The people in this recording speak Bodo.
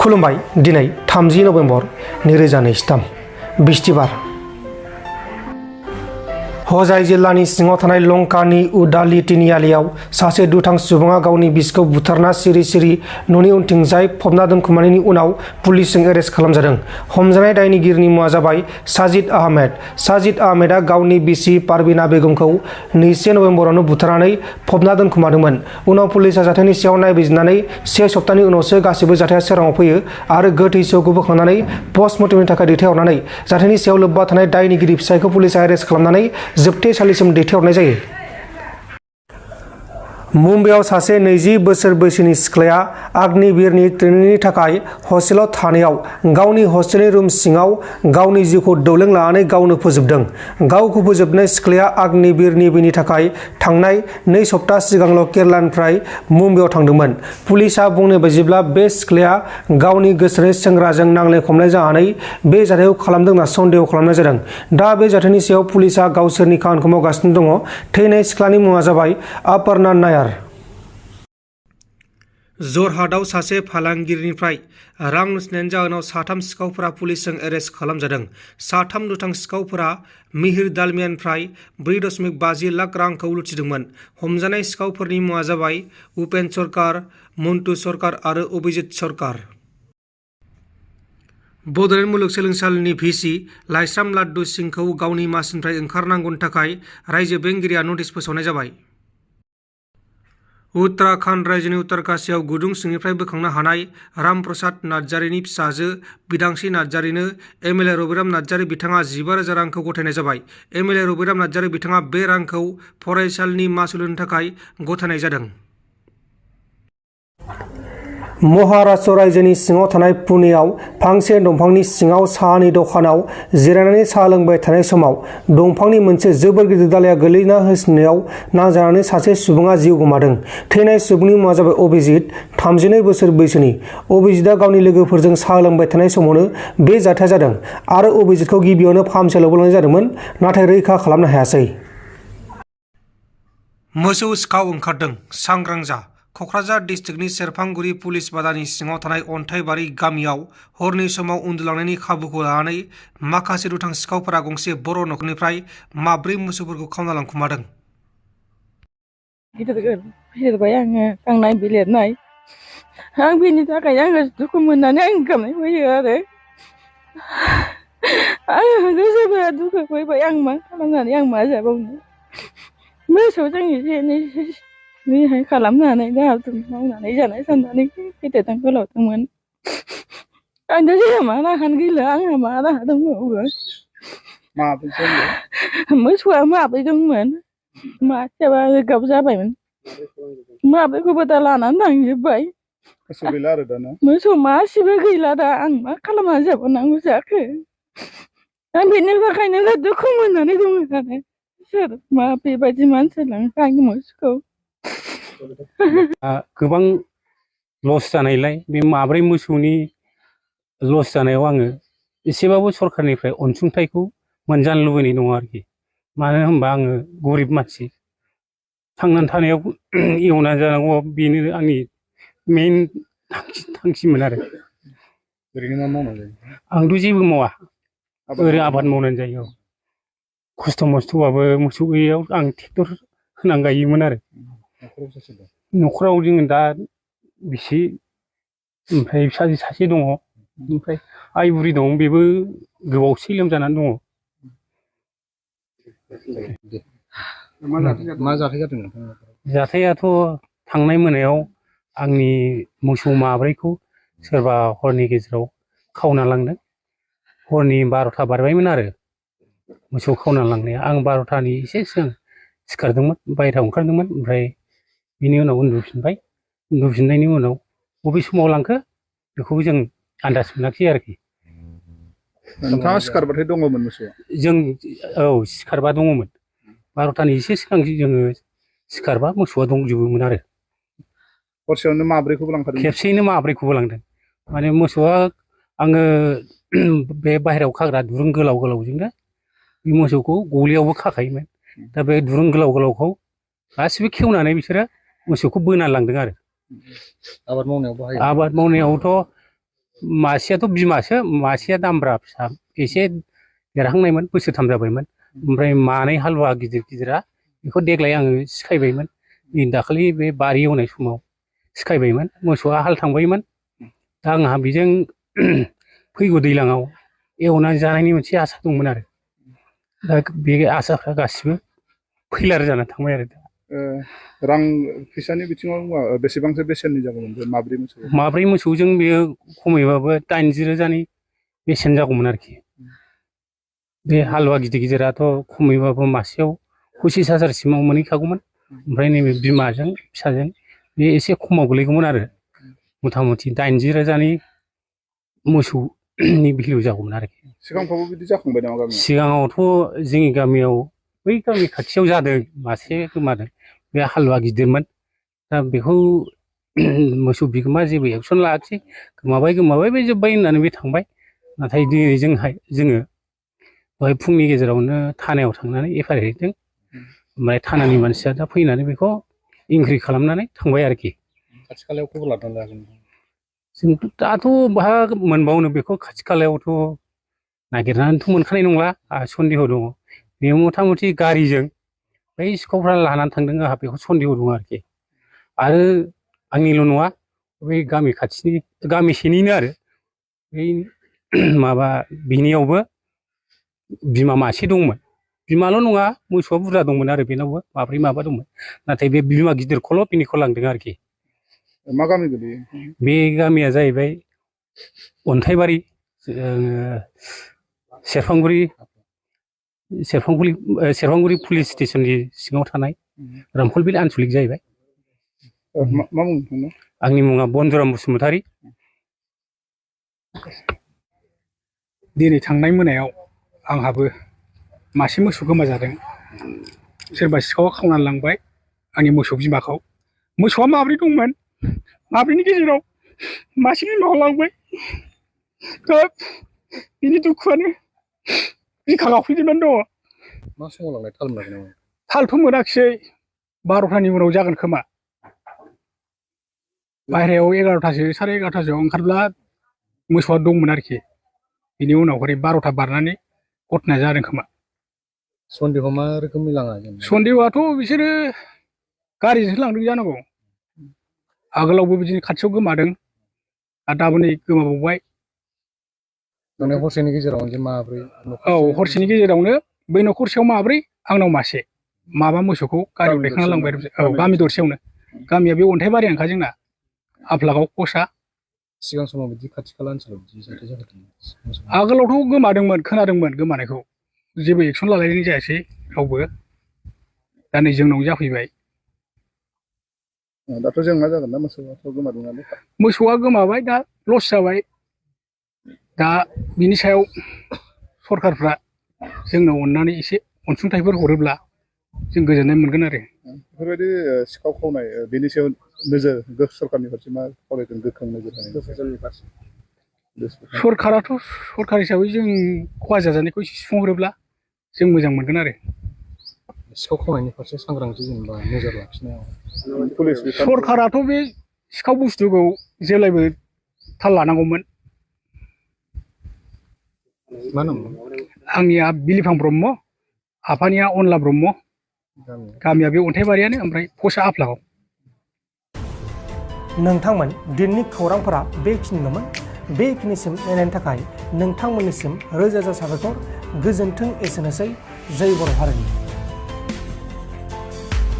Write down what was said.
खुलुमबाय दिनै 30 नभेम्बर 2023 बिस्तिबार हजाई जिल्लानि सिङाव थानाय लंकानि उदालि तिनिआलियाव सासे दुथां सुबुङा गावनि बिसिखौ बुथारना सिरि न'नि उनथिंजाय फबना दोनखोमानायनि उनाव पुलिसजों एरेस्ट खालामजादों। हमजानाय दायनिगिरिनि मुङा जाबाय साजिद आहमेद। साजिद आहमेदआ गावनि बिसि पारवीना बेगमखौ 2 नभेम्बरावनो बुथारनानै फबना दोनखोमादोंमोन। उनाव पुलिसआ जाथायनि सायाव नायबिजिरनानै 1 सप्तानि उनावसो गासैबो जाथाया सोराङाव फैयो आरो गोथै सहखौ बोखांनानै पस्टमर्टेमनि थाखाय दैथायहरनानै जाथायनि सायाव लोब्बा थानाय दायनिगिरि फिसायखौ पुलिसआ एरेस्ट खालामनानै जोबथेसालिसिम दैथायहरनाय जायो। मुम्बाइआव सासे 20 बोसोर बैसोनि सिख्लाया अग्निवीरनि ट्रेनिंनि थाखाय हस्टेलाव थानायाव गावनि हस्टेलनि रुम सिङाव गावनि जिउखौ दौलें लानानै गावनो फोजोबदों। गावखौ फोजोबनाय सिख्लाया अग्निवीर नेभिनि थाखाय थांनाय 2 सप्ता सिगांल' केरालानिफ्राय मुम्बाइआव थांदोंमोन। पुलिसआ बुंनाय बायदिब्ला बे सिख्लाया गावनि गोसोनि सेंग्राजों नांलाय खमलाय जानानै बे जाथायखौ खालामदों होनना सन्देह खालामनाय जादों। दा बे जाथायनि सायाव पुलिसआ गावसोरनि खामानिखौ मावगासिनो दङ। थैनाय सिख्लानि मुङा जाबाय अपर्णा नायार। जरहाटआव सासे फालांगिरिनिफ्राय रां लुथिनायनि जाहोनाव 3 सिखावफोरा पुलिसजों एरेस्ट खालामजादों। 3 दुथां सिखावफोरा मिहिर दालमियानिफ्राय 4.50 लाख रांखौ लुथिदोंमोन। हमजानाय सिखावफोरनि मुङा जाबाय उपेन सरकार, मन्टु सरकार आरो अभिजित सरकार। बड'लेण्ड मुलुगसोलोंसालिनि भिसि लाइस्राम लाड्डु सिंहखौ गावनि मासिनिफ्राय ओंखारनांगौनि थाखाय रायजो बेंगिरिया नटिस फोसावनाय जाबाय। उत्तराखन्ड रायजोनि उत्तरकाशीआव गुदुं सिंनिफ्राय बोखांनो हानाय राम प्रसाद नार्जारिनि फिसाजो बिदांस्रि नार्जारिनो एमएलए रबिराम नार्जारि बिथाङा 15,000 रांखौ गथायनाय जाबाय। एमएलए रबिराम नार्जारि बिथाङा बे रांखौ फरायसालिनि मासुल होनो थाखाय गथायनाय जादों। महाराष्ट्र रायजोनि सिङाव थानाय पुनेआव फांसे दंफांनि सिङाव साहानि दखानाव जिरायनानै साहा लोंबाय थानाय समाव दंफांनि मोनसे जोबोर गिदिर दालाइया गोलैना होसिननायाव नांजानानै सासे सुबुङा जिउ गोमादों। थैनाय सुबुंनि मुङा जाबाय अभिजित, 32 बोसोर बैसोनि। अभिजितआ गावनि लोगोफोरजों साहा लोंबाय थानाय समावनो बे जाथाया जादों आरो अभिजितखौ गिबियावनो फाहामसालियाव लांनाय जादोंमोन, नाथाय रैखा खालामनो हायासै। मोसौ सिखाव ओंखारदों, सांग्रां जा। क'क्राझार डिस्ट्रिक्टनि सेरफांगुरि पुलिस बादानि सिङाव थानाय अन्थाइबारि गामियाव हरनि समाव उन्दुलांनायनि खाबुखौ लानानै माखासे दुथां सिखावफोरा गंसे बर' न'खरनिफ्राय 4 मोसौफोरखौ खावना लांखुमादों। फेदेरबाय आङो गांनाय बिलिरनाय आं बेनि थाखाय आङो दुखु मोननानै आं गाबनाय फैयो आरो आङो गोसोफोरा दुखु फैबाय। आं मा खालामनानै आं मा जाबावनो मोसौजों एसे एनै रेहाय खालामनानै दाहार मावनानै जानाय साननानै फेदेरदों फोलावदोंमोन। आं दा जेबो मा राहायानो गैला, आंहा मा राहा दंबावो। मोसौआ 4 दंमोन, मासेया गाब जाबायमोन। 4खौबो दा लानानै थांजोब्बाय। मोसौ मासेबो गैला दा। आं मा खालामनानै जाबावनांगौ जाखो? आं बेनि थाखायनो दुखु मोननानै दङ आरो सोर मा बेबायदि मानसि लांखो आंनि मोसौखौ। गोबां लस जानायलाय बे 4 मोसौनि लस जानायाव आङो एसेबाबो सरखारनिफ्राय अनसुंथाइखौ मोनजानो लुबैनाय दङ आरोखि। मानो होनबा आङो गरिब मानसि, थांनानै थानायाव एवनानै जानांगौ बेनो आंनि मेइन थांखिमोन आरो। ओरैनो मा मावनानै जायो? आंथ' जेबो मावा, ओरैनो आबाद मावनानै जायो। खस्थ' मस्थ'बाबो मोसौ गैयैयाव आं ट्रेक्टर होनानै गायोमोन आरो। न'खराव जोङो दा बिसि ओमफ्राय फिसाजो सासे दङ, ओमफ्राय आइ बुरि दं, बेबो गोबावसै लोमजानानै दङ। मा जाथाय जादों नोंथां? जाथायाथ' थांनाय मोनायाव आंनि मोसौ 4खौ सोरबा हरनि गेजेराव खावना लांदों। हरनि 12था बारबायमोन आरो मोसौ खावना लांनाया। आं 12थानि एसे सिगां सिखारदोंमोन, बायहेरायाव ओंखारदोंमोन। ओमफ्राय बिनि उनाव उन्दुफिनबाय। उन्दुफिननायनि उनाव बबे समाव लांखो बेखौबो जों आन्दाज मोनाखिसै आरोखि। नोंथाङा सिखारबाथाय दङमोन मोसौआ? जों औ सिखारबा दङमोन। 12थानि एसे सिगां जोङो सिखारबा मोसौआ दंजोबोमोन आरो। हरसेयावनो 4खौबो लांखादों? खेबसेयैनो 4खौबो लांदों। माने मोसौआ आङो बे बाहेरायाव खाग्रा दुरुं गोलाव गोलावजोंनो बे मोसौखौ गलियावबो खाखायोमोन। दा बे दुरुं गोलाव गोलावखौ गासिबो खेवनानै बिसोरो मोसौखौ बोना लांदों आरो। आबाद मावनायाव बाहायो? आबाद मावनायावथ' मासेयाथ' बिमासो मासेया दामब्रा फिसा एसे देरहांनायमोन बोसोरथाम जाबायमोन ओमफ्राय मानै हालुवा गिदिर गिदिरा बेखौ देग्लाय आङो सिखायबायमोन दाखालि बे बारि एवनाय समाव सिखायबायमोन मोसौआ हाल थांबायमोन दा आंहा बेजों फैगौ दैज्लाङाव एवनानै जानायनि मोनसे आसा दंमोन आरो दा बे आसाफ्रा गासिबो फैलार जानानै थांबाय आरो दा रां फैसानि बिथिङाव बेसेबांसो बेसेननि जागौमोन बे माब्रै मोसौजों बेयो खमैबाबो 80 रोजानि बेसेन जागौमोन आरोखि बे हालुवा गिदिर गिदिराथ' खमैबाबो मासेयाव 25,000सिमाव मोनहैखागौमोन ओमफ्राय नैबे बिमाजों फिसाजों बे एसे खमाव गोलैगौमोन आरो मथा मथि 80 रोजानि मोसौनि भेलु जागौमोन आरोखि सिगांफ्रावबो बिदि जाखांबाय नामा गामियाव सिगाङावथ' जोंनि गामियाव बै गामि खाथियाव जादों मासे गोमादों बे हालुवा गिदिरमोन दा बेखौ मोसौ बिगोमा जेबो एक्सन लायाखिसै गोमाबाय बे जोब्बाय होननानै बे थांबाय नाथाय दिनै जोङो दहाय फुंनि गेजेरावनो थानायाव थांनानै एफआइआर हैदों ओमफ्राय थानानि मानसिया दा फैनानै बेखौ इनक्वाइरि खालामनानै थांबाय आरोखि खाथि खालायाव खबर लादों जागोन जोंथ' दाथ' बहा मोनबावनो बेखौ खाथि खालायावथ' नागिरनानैथ' मोनखानाय नंला सन्देह दङ बे मथा मथि गारिजों बै सिखावफ्रा लानानै थांदों आंहा बेखौ सन्देह दं आरोखि आरो आंनिल' नङा बै गामि खाथिनि गामिसेनिनो आरो बै माबा बिनियावबो बिमा मासे दंमोन बिमाल' नङा मोसौआ बुरजा दंमोन आरो बेनावबो माब्रै माबा दंमोन नाथाय बे बिमा गिदिरखौल' बिनिखौ लांदों आरोखि मा गामि गोलैयो बे गामिया जाहैबाय अन्थाइबारि सेरफांगुरि पुलिस स्टेसननि सिङाव थानाय रामफलबिल आनसलिक जाहैबाय मा मुं नोंथांना आंनि मुङा बन्दुराम बसुमतारी दिनै थांनाय मोनायाव आंहाबो मासे मोसौ गोमाजादों सोरबा सिखावा खावनानै लांबाय आंनि मोसौ बिमाखौ मोसौआ माब्रै दंमोन माब्रैनि गेजेराव मासे बिमाखौ लांबाय खोब बिनि दुखुआनो बिखा गावफैजोबनानै दङ मा समाव लांनाय थाल मोनाखै नामा थालथ' मोनाखिसै 12थानि उनाव जागोन खोमा बाहेरायाव 11थासो साराय 11थासोआव ओंखारब्ला मोसौआ दंमोन आरोखि बिनि उनाव ओरै 12था बारनानै घटनाया जादों खोमा सन्देहआ मा रोखोमनि लाङा सन्देहआथ' बिसोरो गारिजोंसो लांदों जानांगौ आगोलावबो बिदिनो खाथियाव गोमादों आरो दाबो नै गोमाबावबाय माने हरसेनि गेजेराव माब्रै औ हरसेनि गेजेरावनो बै न'खरसेयाव माब्रै आंनाव मासे माबा मोसौखौ गारियाव दैखांना लांबाय औ गामि दरसेयावनो गामिया बे अन्थाइबारियानोखा जोंना आफलागाव कसा सिगां समाव बिदि खाथि खाला ओनसोलाव बिदि जाथाय जाफेरदोंमोन आगोलावथ' गोमादोंमोन खोनादोंमोन गोमानायखौ जेबो एक्सन लालायनाय जायासै रावबो दा नै जोंनाव जाफैबाय दाथ' जेंना जागोन ना मोसौआथ' गोमादों नालाय मोसौआ गोमाबाय दा लस जाबाय दा बिनि सायाव सरखारफ्रा जोंनो अननानै एसे अनसुंथाइफोर हरोब्ला जों गोजोननाय मोनगोन आरो बेफोरबायदि सिखाव खावनाय बेनि सायाव नोजोर सरखारनि फारसे मा खावलायदों गोख्रों नोजोर सरखाराथ' सरखार हिसाबै जों खहा जाजानायखौ एसे सुफुंहरोब्ला जों मोजां मोनगोन आरो सिखाव खावनायनि फारसे सांग्रांथि जेनेबा नोजोर लाखिनायाव सरखाराथ' बे सिखाव बुस्थुखौ जेब्लायबो थाल लानांगौमोन मा नाम आंनिया बिलिफां ब्रह्म आफानिया अनला ब्रह्म गामिया बे अन्थाइबारियानो ओमफ्राय फसा आफलागाव नोंथांमोन दिनैनि खौरांफोरा बेखिनिल'मोन बेखिनिसिम नायनायनि थाखाय नोंथांमोननिसिम रोजा रोजा साबायखर गोजोन्थों एसेनोसै जय बर' हारिनि